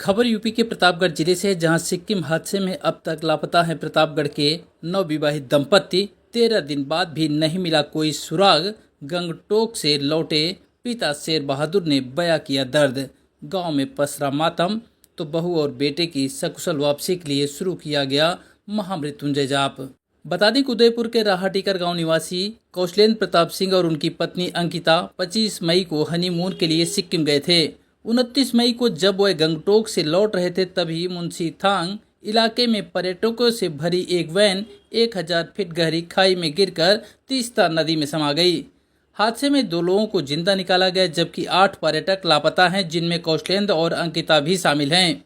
खबर यूपी के प्रतापगढ़ जिले से है, जहां सिक्किम हादसे में अब तक लापता हैं प्रतापगढ़ के नवविवाहित दंपति। 13 दिन बाद भी नहीं मिला कोई सुराग। गंगटोक से लौटे पिता शेर बहादुर ने बयां किया दर्द। गांव में पसरा मातम, तो बहू और बेटे की सकुशल वापसी के लिए शुरू किया गया महामृत्युंजय जाप। बता दें कि उदयपुर के राहाटीकर गांव निवासी कौशलेंद्र प्रताप सिंह और उनकी पत्नी अंकिता 25 मई को हनीमून के लिए सिक्किम गए थे। 29 मई को जब वह गंगटोक से लौट रहे थे, तभी मुंशीथांग इलाके में पर्यटकों से भरी एक वैन 1000 फीट गहरी खाई में गिरकर तीस्ता नदी में समा गई। हादसे में 2 लोगों को जिंदा निकाला गया, जबकि 8 पर्यटक लापता हैं, जिनमें कौशलेंद्र और अंकिता भी शामिल हैं।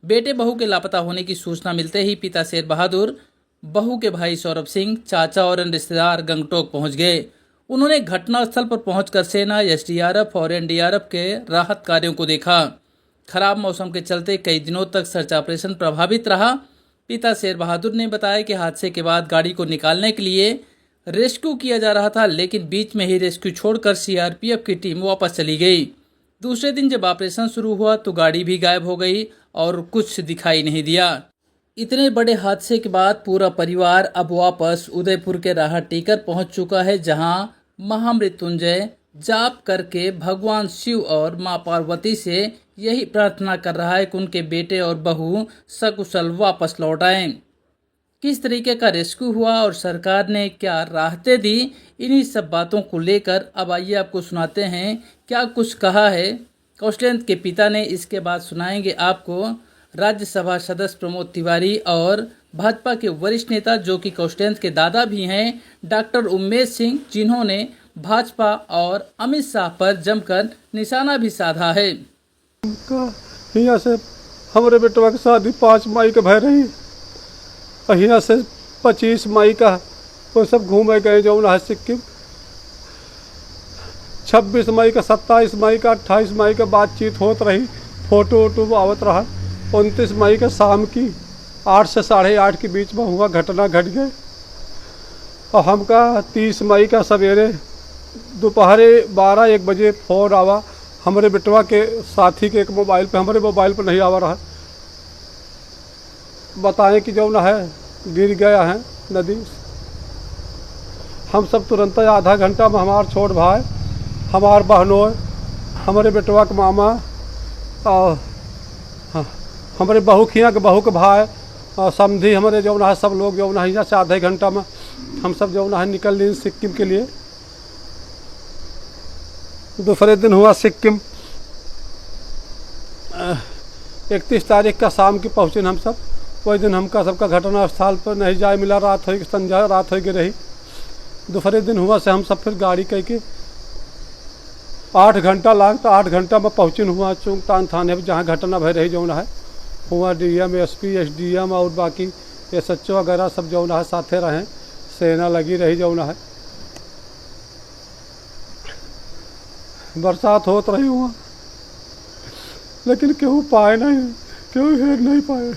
बेटे बहू के लापता होने की सूचना मिलते ही पिता शेर बहादुर, बहू के भाई सौरभ सिंह, चाचा और अन्य रिश्तेदार गंगटोक पहुंच गए। उन्होंने घटनास्थल पर पहुंचकर सेना, एसडीआरएफ और एनडीआरएफ के राहत कार्यों को देखा। खराब मौसम के चलते कई दिनों तक सर्च ऑपरेशन प्रभावित रहा। पिता शेर बहादुर ने बताया कि हादसे के बाद गाड़ी को निकालने के लिए रेस्क्यू किया जा रहा था, लेकिन बीच में ही रेस्क्यू छोड़कर सीआरपीएफ की टीम वापस चली गई। दूसरे दिन जब ऑपरेशन शुरू हुआ तो गाड़ी भी गायब हो गई और कुछ दिखाई नहीं दिया। इतने बड़े हादसे के बाद पूरा परिवार अब वापस उदयपुर के राहाटीकर पहुंच चुका है, जहां महामृत्युंजय जाप करके भगवान शिव और मां पार्वती से यही प्रार्थना कर रहा है कि उनके बेटे और बहू सकुशल वापस लौट आएं। किस तरीके का रेस्क्यू हुआ और सरकार ने क्या राहतें दी, इन्हीं सब बातों को लेकर अब आइए आपको सुनाते हैं क्या कुछ कहा है कौशलेंद्र के पिता ने। इसके बाद सुनाएंगे आपको राज्यसभा सदस्य प्रमोद तिवारी और भाजपा के वरिष्ठ नेता, जो कि कौशलेंद्र के दादा भी हैं, डॉक्टर उमेश सिंह, जिन्होंने भाजपा और अमित शाह पर जमकर निशाना भी साधा है। यहाँ से हमारे बेटवा की शादी 5 मई के भय रही, यहाँ से 25 मई का वो सब घूमे गए जो है सिक्किम। 26 मई का, 27 मई का, 28 मई का बातचीत होत रही, फोटो वोटो आवत रहा। 29 मई का शाम की 8 से 8:30 के बीच में हुआ घटना घट गए। और हमका 30 मई का सवेरे दोपहर 12-1 बजे फ़ोन आवा हमारे बेटवा के साथी के एक मोबाइल पे, हमारे मोबाइल पर नहीं आवा रहा, बताएं कि जो है गिर गया है नदी। हम सब तुरंत आधा घंटा में हमार छोट भाई, हमार बहनों, हमारे बेटवा के मामा और हमारे बहू खिया के बहू के भाई और समधी हमारे जो है सब लोग जो है यहाँ से आधे घंटा में हम सब जो है निकल लिए सिक्किम के लिए। दूसरे दिन हुआ सिक्किम 31 तारीख का शाम की पहुँचे हम सब। वही दिन हमका सबका घटना स्थल पर नहीं जाए मिला, रात हो संध्या रात हो गई रही। दूसरे दिन हुआ से हम सब फिर गाड़ी करके 8 घंटा लाग, तो 8 घंटा में पहुँचन हुआ चुंगतान थाने पर, जहाँ घटना भय रही जो है हुआ। डीएम, एसपी, एसडीएम और बाकी एसएचओ वगैरह सब जो है साथे रहें, सेना लगी रही जो है। बरसात होत रही हुआ, लेकिन केहू पाए नहीं, केहू हेर नहीं पाए।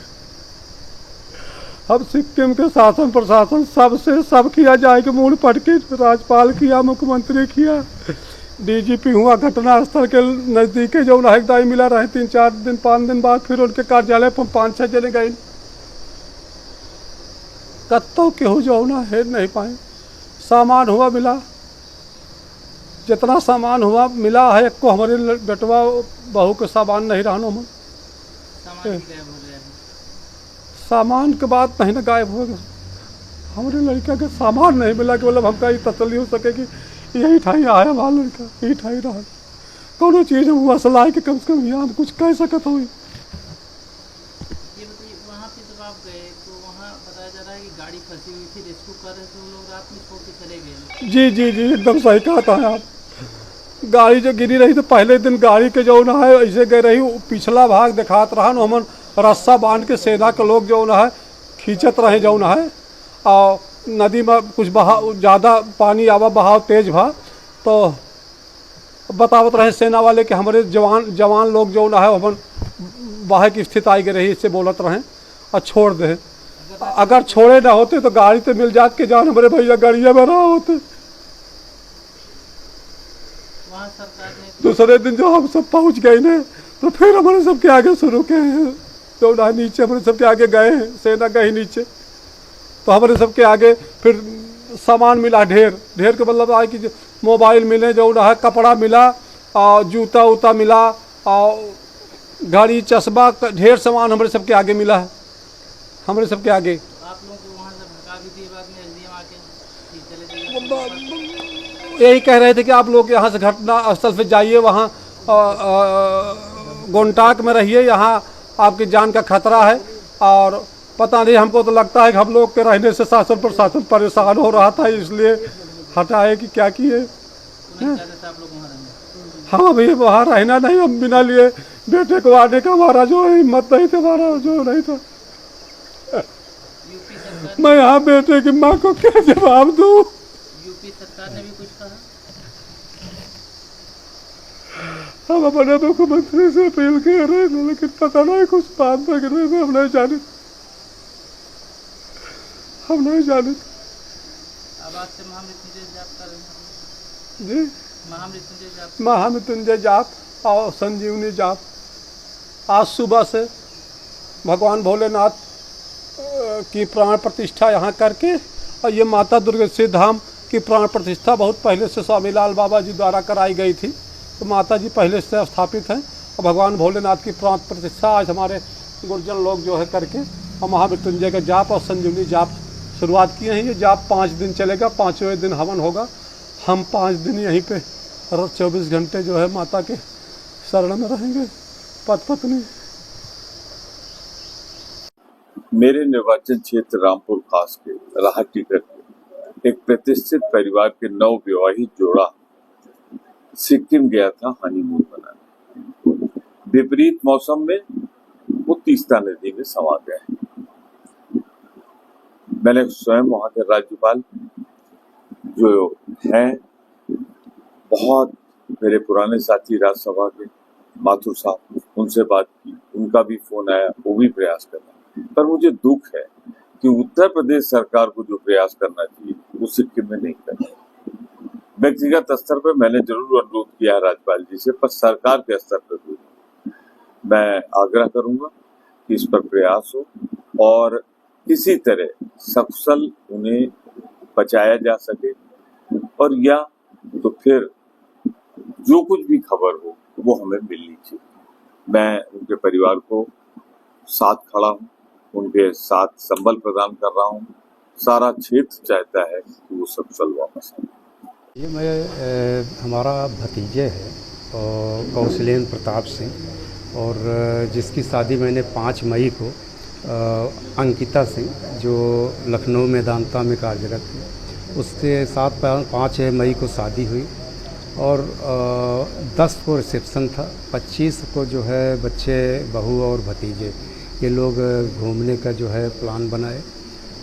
अब सिक्किम के शासन प्रशासन सबसे सब किया जाए कि मूड पटके, राज्यपाल किया, मुख्यमंत्री किया, डीजीपी हुआ। घटना स्थल के नज़दीक जो है दाई मिला रहे। 3-4 दिन 5 दिन बाद फिर उनके कार्यालय पर 5-6 जने गए, कत्तो केहू जो है हेर नहीं पाए। सामान हुआ मिला, जितना सामान हुआ मिला है, एक को हमारे बेटवा बहू के सामान नहीं रहना हम सामान के बाद नहीं ना गायब हो गया। हमारे लड़का के सामान नहीं मिला कि मतलब हमका ये तसल्ली हो सके कि यही ठाई आया हमारा लड़का, यही ठाई रहा। कोनो चीज़ हुआ सलाह के कम से कम यहाँ कुछ कह सकत हो। ये बताइए, वहाँ पे जब आप गए तो वहाँ बताया जा रहा है कि गाड़ी फंसी हुई थी, रेस्क्यू कर रहे थे, वो लोग रात में छोड़ के चले गए। जी जी जी, एकदम सही कहा है आप। गाड़ी जो गिरी रही तो पहले दिन गाड़ी के जो है ऐसे गई रही, पिछला भाग दिखात रहा न, हमन रस्सा बांध के सेना के लोग जो है खींचत रहे जो है। और नदी में कुछ बहाव ज़्यादा पानी आवा, बहाव तेज भा, तो बतावत रहे सेना वाले कि हमारे जवान लोग जो है अपन बाहर की स्थिति आई गई रही, इससे बोलत रहे और छोड़ दे। अगर छोड़े ना होते तो गाड़ी तो मिल जात के जान हमारे भैया गाड़िया में रहा होते। दूसरे दिन जो हम सब पहुंच गए ना तो फिर हमारे सबके आगे शुरू के जो ना नीचे हमारे सबके आगे गए हैं, सेना गई नीचे, तो हमारे सबके आगे फिर सामान मिला ढेर ढेर के मतलब आए कि मोबाइल मिले, जो ना है कपड़ा मिला और जूता उता मिला और घड़ी चश्मा, ढेर सामान हमारे सबके आगे मिला है, हमारे सबके आगे। आप लोगों को वहाँ से भगा भी दिए बाद में एसडीएम आके कि चले जाइए? यही कह रहे थे कि आप लोग यहाँ से घटना स्थल पे जाइए, वहाँ गोंटाक में रहिए, यहाँ आपकी जान का खतरा है। और पता नहीं, हमको तो लगता है कि हम लोग के रहने से शासन प्रशासन परेशान हो रहा था, इसलिए हटाए कि क्या किए। नहीं चाहते थे आप लोग वहाँ रहने? हाँ भैया, वहाँ रहना नहीं, हम बिना लिए बेटे को आने का हमारा जो हिम्मत नहीं था, हमारा जो नहीं था। यूपी सरकार मैं यहाँ बेटे की माँ को क्या जवाब दूँ? यूपी सरकार ने भी कुछ कहा? हम अपने मुख्यमंत्री से अपील कर रहे हैं, लेकिन पता नहीं कुछ बात वगैरह में हम नहीं जाने, हम नहीं जाने। अब आज से महामृत्युंजय जाप कर रहे हैं जी, महामृत्युंजय जाप। महामृत्युंजय जाप और संजीवनी जाप आज सुबह से भगवान भोलेनाथ की प्राण प्रतिष्ठा यहाँ करके, और ये माता दुर्गेश्वरी धाम की प्राण प्रतिष्ठा बहुत पहले से स्वामी लाल बाबा जी द्वारा कराई गई थी, तो माता जी पहले से स्थापित हैं, और भगवान भोलेनाथ की प्राण प्रतिष्ठा आज हमारे गुरजन लोग जो है करके, और महामृत्युंजय का जाप और संजीवनी जाप शुरुआत किए हैं। ये जाप 5 दिन चलेगा, 5वें दिन हवन होगा। हम 5 दिन यहीं पे 24 घंटे जो है माता के शरण में रहेंगे, पति पत्नी। मेरे निर्वाचन क्षेत्र रामपुर खास के राहत टिकट के एक प्रतिष्ठित परिवार के नवविवाहित जोड़ा सिक्किम गया था हनीमून मनाने। विपरीत मौसम में वो तीस्ता नदी में समा गए। मैंने स्वयं वहां के राज्यपाल जो हैं, बहुत मेरे पुराने साथी राज्यसभा के माथुर साहब, उनसे बात की, उनका भी फोन आया, वो भी प्रयास कर रहे। पर मुझे दुख है कि उत्तर प्रदेश सरकार को जो प्रयास करना चाहिए वो सिक्किम में नहीं कर रही। व्यक्तिगत स्तर पर मैंने जरूर अनुरोध किया है राज्यपाल जी से, पर सरकार के स्तर पर भी मैं आग्रह करूंगा कि इस पर प्रयास हो और किसी तरह सकुशल उन्हें बचाया जा सके, और या तो फिर जो कुछ भी खबर हो वो हमें मिलनी चाहिए। मैं उनके परिवार को साथ खड़ा हूँ, उनके साथ संबल प्रदान कर रहा हूँ। सारा क्षेत्र चाहता है कि वो सकुशल वापस आए। ये हमारा भतीजे है और कौशलेंद्र प्रताप सिंह, और जिसकी शादी मैंने 5 मई को अंकिता सिंह, जो लखनऊ में दांता में कार्यरत है, उससे 5 मई को शादी हुई, और 10 को रिसेप्शन था। 25 को जो है बच्चे, बहू और भतीजे ये लोग घूमने का जो है प्लान बनाए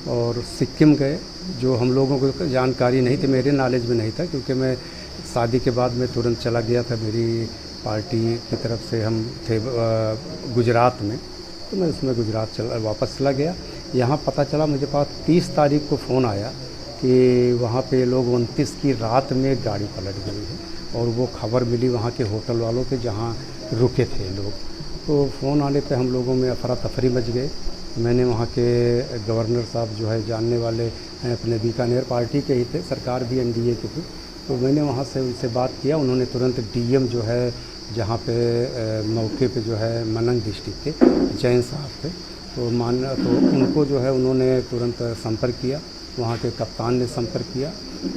और सिक्किम गए। जो हम लोगों को जानकारी नहीं थी, मेरे नॉलेज में नहीं था, क्योंकि मैं शादी के बाद में तुरंत चला गया था। मेरी पार्टी की तरफ से हम थे गुजरात में, तो मैं उसमें गुजरात वापस चला गया। यहाँ पता चला मुझे पास 30 तारीख को फ़ोन आया कि वहाँ पे लोग 29 की रात में गाड़ी पलट गई है, और वो खबर मिली वहाँ के होटल वालों के जहाँ रुके थे लोग। तो फ़ोन आने पे हम लोगों में अफरा तफरी मच गए। मैंने वहाँ के गवर्नर साहब जो है जानने वाले हैं, अपने बीकानेर पार्टी के ही थे, सरकार भी एनडीए की थी, तो मैंने वहाँ से उनसे बात किया। उन्होंने तुरंत डीएम जो है जहाँ पे मौके पे जो है मनंग डिस्ट्रिक्ट के जैन साहब थे, तो उनको जो है उन्होंने तुरंत संपर्क किया, वहाँ के कप्तान ने संपर्क किया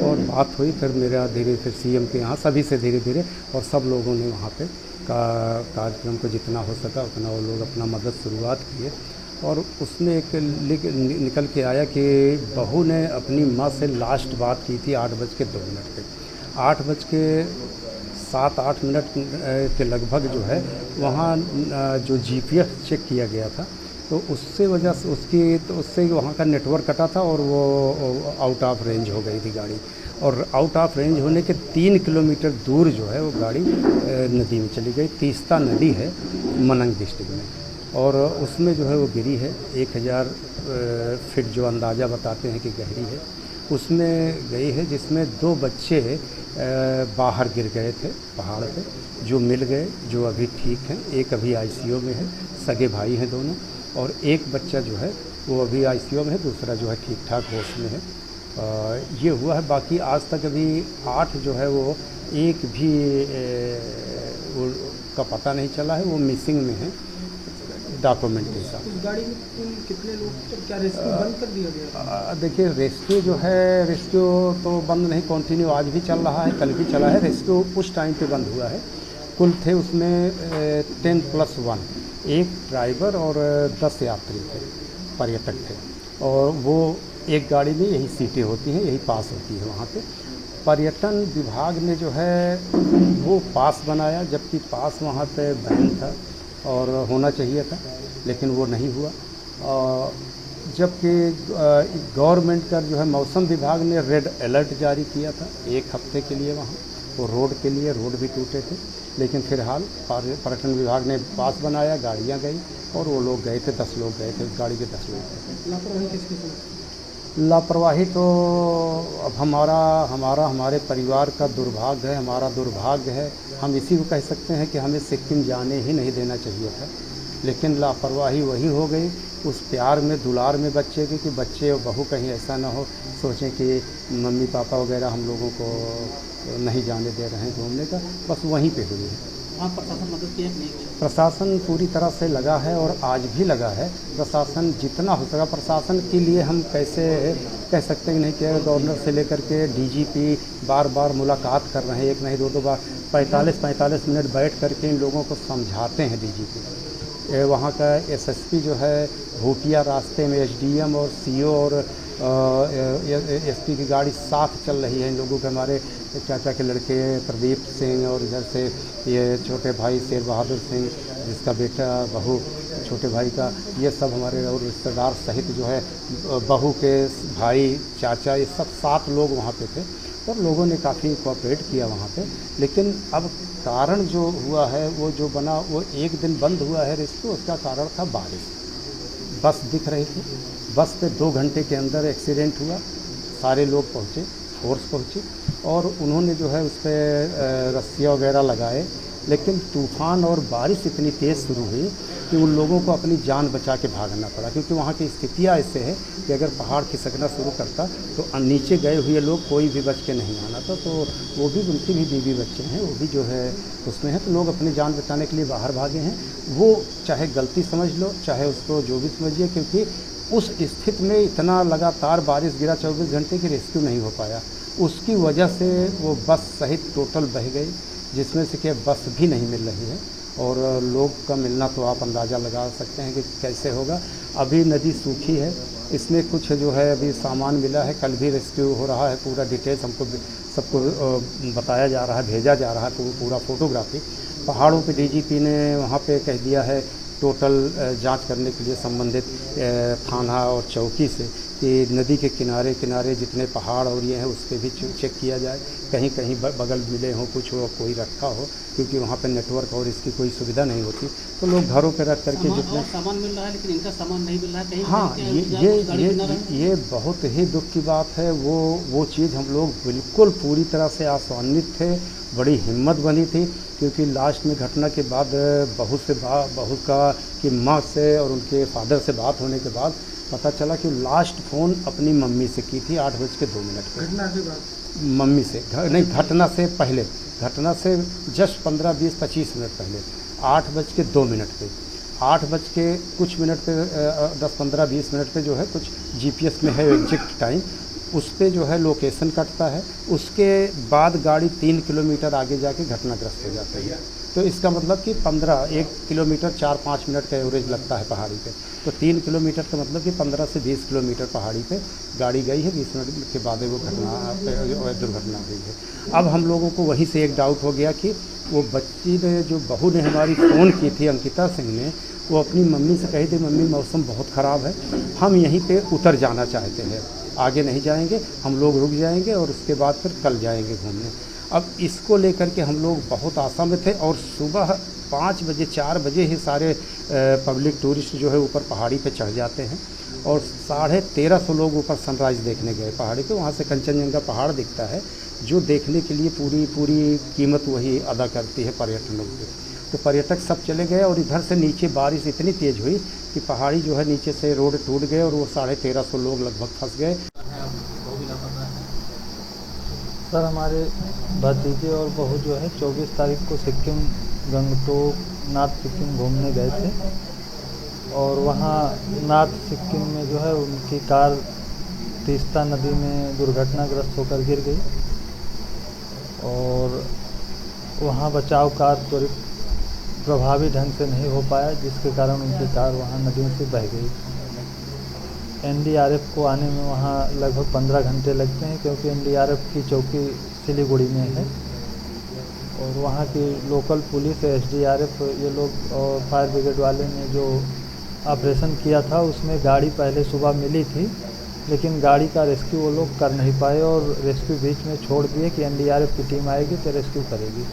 और बात हुई। फिर मेरा फिर सीएम के यहाँ सभी से धीरे धीरे, और सब लोगों ने वहाँ पे कार्यक्रम को जितना हो सका उतना वो लोग अपना मदद शुरुआत किए। और उसमें एक निकल के आया कि बहू ने अपनी माँ से लास्ट बात की थी 8:02 पे। 8:07-8 के लगभग जो है वहाँ जो जीपीएस चेक किया गया था, तो उससे वजह से उससे वहाँ का नेटवर्क कटा था और वो आउट ऑफ रेंज हो गई थी गाड़ी। और आउट ऑफ रेंज होने के 3 किलोमीटर दूर जो है वो गाड़ी नदी में चली गई। तीस्ता नदी है मनंग डिस्ट्रिक्ट में, और उसमें जो है वो गिरी है। 1000 फीट जो अंदाज़ा बताते हैं कि गहरी है, उसमें गई है, जिसमें 2 बच्चे बाहर गिर गए थे पहाड़ पे, जो मिल गए, जो अभी ठीक हैं। एक अभी आईसीयू में है, सगे भाई हैं दोनों, और एक बच्चा जो है वो अभी आईसीयू में है, दूसरा जो है ठीक ठाक होश में है। ये हुआ है। बाकी आज तक अभी 8 जो है वो एक भी वो का पता नहीं चला है, वो मिसिंग में है डॉक्यूमेंट के साथ। इस गाड़ी में कुल कितने लोग थे? क्या रेस्क्यू बंद कर दिया गया? देखिए, रेस्क्यू जो है, रेस्क्यू तो बंद नहीं, कंटिन्यू आज भी चल रहा है, कल भी चला है। रेस्क्यू उस टाइम पे बंद हुआ है। कुल थे उसमें 10+1, एक ड्राइवर और 10 यात्री थे, पर्यटक थे। और वो एक गाड़ी में यही सीटें होती हैं, यही पास होती है वहाँ पे। पर्यटन विभाग ने जो है वो पास बनाया, जबकि पास वहाँ पे बैन था और होना चाहिए था, लेकिन वो नहीं हुआ। जबकि गवर्नमेंट का जो है मौसम विभाग ने रेड अलर्ट जारी किया था 1 हफ्ते के लिए वहाँ, वो रोड के लिए, रोड भी टूटे थे। लेकिन फिलहाल पर्यटन विभाग ने पास बनाया, गाड़ियाँ गई और वो लोग गए थे, 10 लोग गए थे, उस गाड़ी के 10 लोग गए थे। लापरवाही किसकी थी? लापरवाही तो अब हमारे परिवार का दुर्भाग्य है, हमारा दुर्भाग्य है। हम इसी को कह सकते हैं कि हमें सिक्किम जाने ही नहीं देना चाहिए था, लेकिन लापरवाही वही हो गई उस प्यार में, दुलार में बच्चे की, कि बच्चे और बहू कहीं ऐसा ना हो सोचें कि मम्मी पापा वगैरह हम लोगों को नहीं जाने दे रहे हैं घूमने का। बस वहीं पे हुई है। वहाँ प्रशासन मदद किया कि नहीं? प्रशासन पूरी तरह से लगा है और आज भी लगा है। प्रशासन जितना हो सका, प्रशासन के लिए हम कैसे कह सकते हैं नहीं कि गवर्नर से लेकर के डीजीपी बार बार मुलाकात कर रहे हैं, एक नहीं 2 बार 45 मिनट बैठ करके इन लोगों को समझाते हैं डीजीपी। वहाँ का एसएसपी जो है भूटिया रास्ते में, एसडीएम और सीओ और एसपी की गाड़ी साथ चल रही है। इन लोगों के हमारे चाचा के लड़के प्रदीप सिंह और इधर से ये छोटे भाई शेर बहादुर सिंह, जिसका बेटा बहू छोटे भाई का, ये सब हमारे और रिश्तेदार सहित जो है बहू के भाई, चाचा, ये सब 7 लोग वहाँ पे थे और लोगों ने काफ़ी कोऑपरेट किया वहाँ पे। लेकिन अब कारण जो हुआ है, वो जो बना, वो एक दिन बंद हुआ है रेस्क्यू, उसका कारण था बारिश। बस दिख रही थी, बस पे 2 घंटे के अंदर एक्सीडेंट हुआ। सारे लोग पहुँचे, फोर्स पहुँची और उन्होंने जो है उस पर रस्सियाँ वगैरह लगाए, लेकिन तूफ़ान और बारिश इतनी तेज़ शुरू हुई कि उन लोगों को अपनी जान बचा के भागना पड़ा, क्योंकि वहाँ की स्थितियाँ ऐसे है कि अगर पहाड़ खिसकना शुरू करता तो नीचे गए हुए लोग कोई भी बच के नहीं आना था। तो वो भी, उनकी भी बीवी बच्चे हैं, वो भी जो है उसमें है, तो लोग अपनी जान बचाने के लिए बाहर भागे हैं। वो चाहे गलती समझ लो, चाहे उसको जो भी समझिए, क्योंकि उस स्थिति में इतना लगातार बारिश गिरा 24 घंटे की, रेस्क्यू नहीं हो पाया। उसकी वजह से वो बस सहित टोटल बह गई, जिसमें से कि बस भी नहीं मिल रही है। और लोग का मिलना तो आप अंदाज़ा लगा सकते हैं कि कैसे होगा। अभी नदी सूखी है, इसमें कुछ जो है अभी सामान मिला है, कल भी रेस्क्यू हो रहा है। पूरा डिटेल्स हमको सबको बताया जा रहा है, भेजा जा रहा है पूरा फोटोग्राफी। पहाड़ों पे डीजीपी ने वहाँ पे कह दिया है टोटल जांच करने के लिए संबंधित थाना और चौकी से कि नदी के किनारे किनारे जितने पहाड़ और ये हैं उस पर भी चेक किया जाए, कहीं कहीं बगल मिले हों, कुछ हो, कोई रखा हो, क्योंकि वहाँ पे नेटवर्क और इसकी कोई सुविधा नहीं होती। तो लोग घरों पे रख करके जितना सामान मिल रहा है, लेकिन इनका सामान नहीं मिल रहा है कहीं। हाँ, ये बहुत ही दुख की बात है। वो चीज़ हम लोग बिल्कुल पूरी तरह से आश्वानित थे, बड़ी हिम्मत बनी थी, क्योंकि लास्ट में घटना के बाद बहू का की माँ से और उनके फादर से बात होने के बाद पता चला कि लास्ट फ़ोन अपनी मम्मी से की थी 8:02 पर। घटना के बाद मम्मी से नहीं, घटना से पहले, घटना से जस्ट 15-20-25 मिनट पहले 8:02 पे, 8 बज के कुछ मिनट पे 10-15-20 मिनट पे जो है कुछ जीपीएस में है एग्जैक्ट टाइम, उस पे जो है लोकेशन कटता है। उसके बाद गाड़ी 3 किलोमीटर आगे जाके घटनाग्रस्त हो जाती है। तो इसका मतलब कि 1 किलोमीटर 4-5 मिनट का एवरेज लगता है पहाड़ी पे। तो 3 किलोमीटर का मतलब कि 15 से 20 किलोमीटर पहाड़ी पे गाड़ी गई है। 20 मिनट के बाद वो दुर्घटना हुई है। अब हम लोगों को वहीं से एक डाउट हो गया कि वो बच्ची ने, जो बहू ने हमारी फ़ोन की थी, अंकिता सिंह ने, वो अपनी मम्मी से कही थी, मम्मी मौसम बहुत ख़राब है, हम यहीं पे उतर जाना चाहते हैं, आगे नहीं जाएंगे, हम लोग रुक जाएंगे और उसके बाद फिर कल जाएंगे घूमने। अब इसको लेकर के हम लोग बहुत आशा में थे और सुबह 5 बजे 4 बजे ही सारे पब्लिक टूरिस्ट जो है ऊपर पहाड़ी पे चढ़ जाते हैं और 1350 लोग ऊपर सनराइज़ देखने गए पहाड़ी पे। वहाँ से कंचनजंगा पहाड़ दिखता है, जो देखने के लिए पूरी कीमत वही अदा करती है पर्यटनों की। तो पर्यटक सब चले गए और इधर से नीचे बारिश इतनी तेज़ हुई कि पहाड़ी जो है नीचे से रोड टूट गए और वो 1350 लोग लगभग फंस गए। सर, हमारे भतीजे और बहू जो है 24 तारीख को सिक्किम गंगटोक नॉर्थ सिक्किम घूमने गए थे और वहाँ नॉर्थ सिक्किम में जो है उनकी कार तीस्ता नदी में दुर्घटनाग्रस्त होकर गिर गई और वहाँ बचाव कार्य त्वरित प्रभावी ढंग से नहीं हो पाया, जिसके कारण उनकी कार वहाँ नदी से बह गई। एनडीआरएफ को आने में वहाँ लगभग 15 घंटे लगते हैं, क्योंकि एनडीआरएफ की चौकी सिलीगुड़ी में है और वहाँ की लोकल पुलिस एसडीआरएफ ये लोग और फायर ब्रिगेड वाले ने जो ऑपरेशन किया था उसमें गाड़ी पहले सुबह मिली थी, लेकिन गाड़ी का रेस्क्यू वो लोग कर नहीं पाए और रेस्क्यू बीच में छोड़ दिए कि एनडीआरएफ की टीम आएगी तो रेस्क्यू करेगी।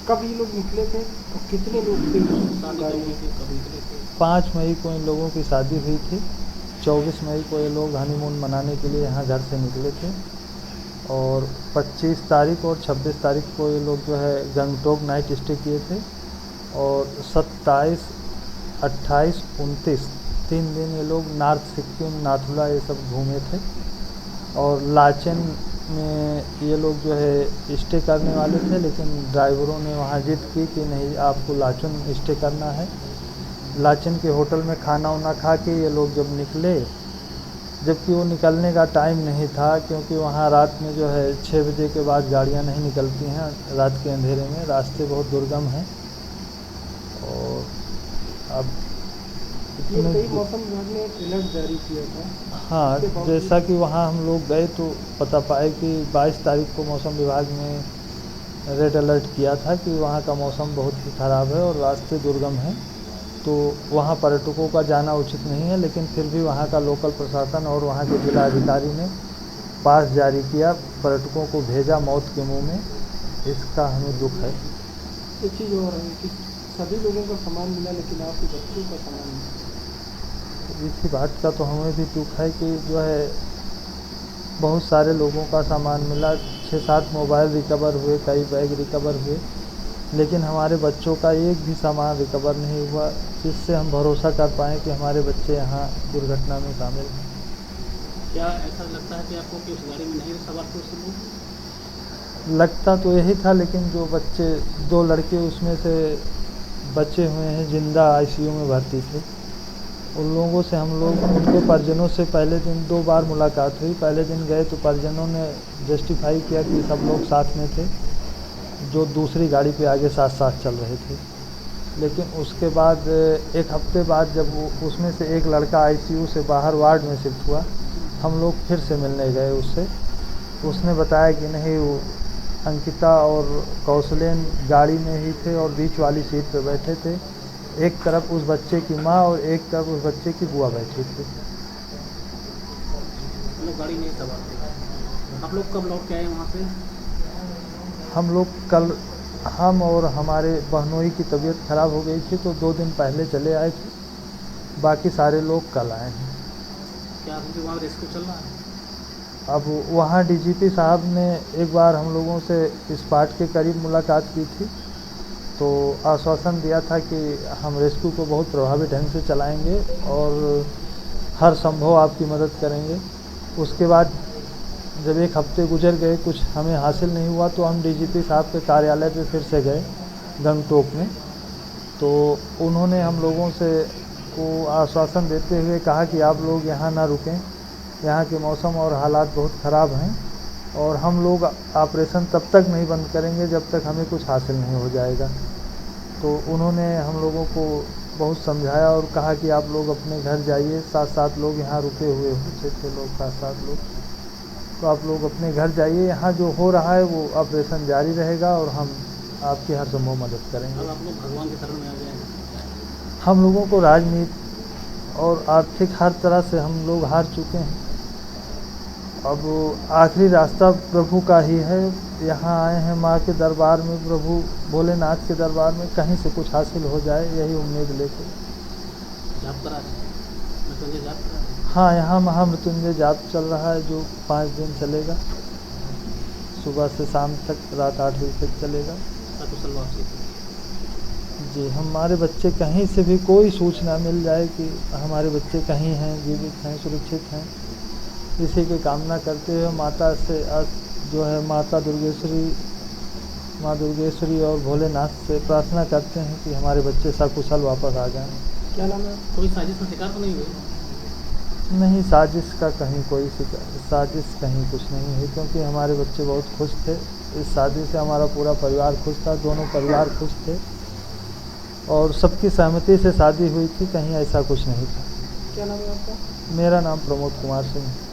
कब ये लोग निकले थे तो कितने लोग थे गाड़ी में? 5 मई को इन लोगों की शादी हुई थी। 24 मई को ये लोग हनीमून मनाने के लिए यहाँ घर से निकले थे और 25 तारीख और 26 तारीख को ये लोग जो है गंगटोक नाइट स्टे किए थे और 27, 28, 29 3 दिन ये लोग नॉर्थ सिक्किम नाथुला ये सब घूमे थे और लाचेन में ये लोग जो है स्टे करने वाले थे, लेकिन ड्राइवरों ने वहाँ जिद की कि नहीं, आपको लाचेन स्टे करना है। लाचेन के होटल में खाना वाना खा के ये लोग जब निकले, जबकि वो निकलने का टाइम नहीं था, क्योंकि वहाँ रात में जो है 6 बजे के बाद गाड़ियाँ नहीं निकलती हैं रात के अंधेरे में, रास्ते बहुत दुर्गम हैं और अब ये कई मौसम विभाग ने अलर्ट जारी किया था। हाँ, जैसा कि वहाँ हम लोग गए तो पता पाए कि 22 तारीख को मौसम विभाग ने रेड अलर्ट किया था कि वहाँ का मौसम बहुत ही ख़राब है और रास्ते दुर्गम हैं, तो वहाँ पर्यटकों का जाना उचित नहीं है। लेकिन फिर भी वहाँ का लोकल प्रशासन और वहाँ के जिला अधिकारी ने पास जारी किया, पर्यटकों को भेजा मौत के मुँह में। इसका हमें दुख है। एक चीज़ और है कि सभी लोगों का सामान मिला, लेकिन आपके बच्चों का सामान नहीं। इसी बात का तो हमें भी दुख है कि जो है बहुत सारे लोगों का सामान मिला, 6-7 मोबाइल रिकवर हुए, कई बैग रिकवर हुए, लेकिन हमारे बच्चों का एक भी सामान रिकवर नहीं हुआ, जिससे हम भरोसा कर पाएँ कि हमारे बच्चे यहाँ दुर्घटना में शामिल हैं। क्या ऐसा लगता है कि आपको कि उस गाड़ी में नहीं सवार थे उस लोग? लगता तो यही था, लेकिन जो बच्चे 2 लड़के उसमें से बचे हुए हैं, जिंदा आईसीयू में भर्ती थे, उन लोगों से हम लोग उनके परिजनों से पहले दिन 2 बार मुलाकात हुई। पहले दिन गए तो परिजनों ने जस्टिफाई किया कि सब लोग साथ में थे, जो दूसरी गाड़ी पे आगे साथ साथ चल रहे थे। लेकिन उसके बाद 1 हफ्ते बाद जब उसमें से एक लड़का आईसीयू से बाहर वार्ड में शिफ्ट हुआ, हम लोग फिर से मिलने गए उससे। उसने बताया कि नहीं, वो अंकिता और कौशलेन गाड़ी में ही थे और बीच वाली सीट पे बैठे थे। एक तरफ उस बच्चे की माँ और एक तरफ उस बच्चे की बुआ बैठी थी। लोग गाड़ी नहीं सवार थे। आप लोग कब लौट के आए वहाँ से? हम लोग कल, हम और हमारे बहनोई की तबीयत ख़राब हो गई थी तो 2 दिन पहले चले आए थे, बाकी सारे लोग कल आए हैं। क्या अभी वहाँ रेस्क्यू चल रहा है? अब वहाँ डीजीपी साहब ने एक बार हम लोगों से स्पॉट के करीब मुलाकात की थी, तो आश्वासन दिया था कि हम रेस्क्यू को बहुत प्रभावी ढंग से चलाएंगे और हर संभव आपकी मदद करेंगे। उसके बाद जब 1 हफ्ते गुजर गए, कुछ हमें हासिल नहीं हुआ, तो हम डीजीपी साहब के कार्यालय पे फिर से गए गंगटोक में। तो उन्होंने हम लोगों से को आश्वासन देते हुए कहा कि आप लोग यहाँ ना रुकें, यहाँ के मौसम और हालात बहुत ख़राब हैं और हम लोग ऑपरेशन तब तक नहीं बंद करेंगे जब तक हमें कुछ हासिल नहीं हो जाएगा। तो उन्होंने हम लोगों को बहुत समझाया और कहा कि आप लोग अपने घर जाइए। 7-7 लोग यहाँ रुके हुए होते थे, लोग 7-7 लोग, तो आप लोग अपने घर जाइए, यहाँ जो हो रहा है वो ऑपरेशन जारी रहेगा और हम आपकी हर संभव मदद करेंगे। अब आप लोग भगवान की शरण में आ जाएंगे। हम लोगों को राजनीति और आर्थिक हर तरह से हम लोग हार चुके हैं। अब आखिरी रास्ता प्रभु का ही है। यहाँ आए हैं माँ के दरबार में, प्रभु भोलेनाथ के दरबार में कहीं से कुछ हासिल हो जाए, यही उम्मीद लेके। जाप करा मृत्युंजय जाप करा हाँ, यहाँ महामृत्युंजय जाप चल रहा है जो 5 दिन चलेगा, सुबह से शाम तक, रात 8 बजे तक चलेगा। कुशल वापसी। जी, हमारे बच्चे कहीं से भी कोई सूचना मिल जाए कि हमारे बच्चे कहीं हैं, जीवित हैं, सुरक्षित हैं, इसी की कामना करते हुए माता से जो है माता दुर्गेश्वरी, माँ दुर्गेश्वरी और भोलेनाथ से प्रार्थना करते हैं कि हमारे बच्चे सकुशल वापस आ जाएं। क्या नाम है? कोई साजिश का शिकार तो नहीं हुए? नहीं, साजिश का कहीं कोई साजिश कहीं कुछ नहीं है, क्योंकि हमारे बच्चे बहुत खुश थे। इस शादी से हमारा पूरा परिवार खुश था, दोनों परिवार खुश थे और सबकी सहमति से शादी हुई थी, कहीं ऐसा कुछ नहीं था। क्या नाम है आपका? मेरा नाम प्रमोद कुमार सिंह है।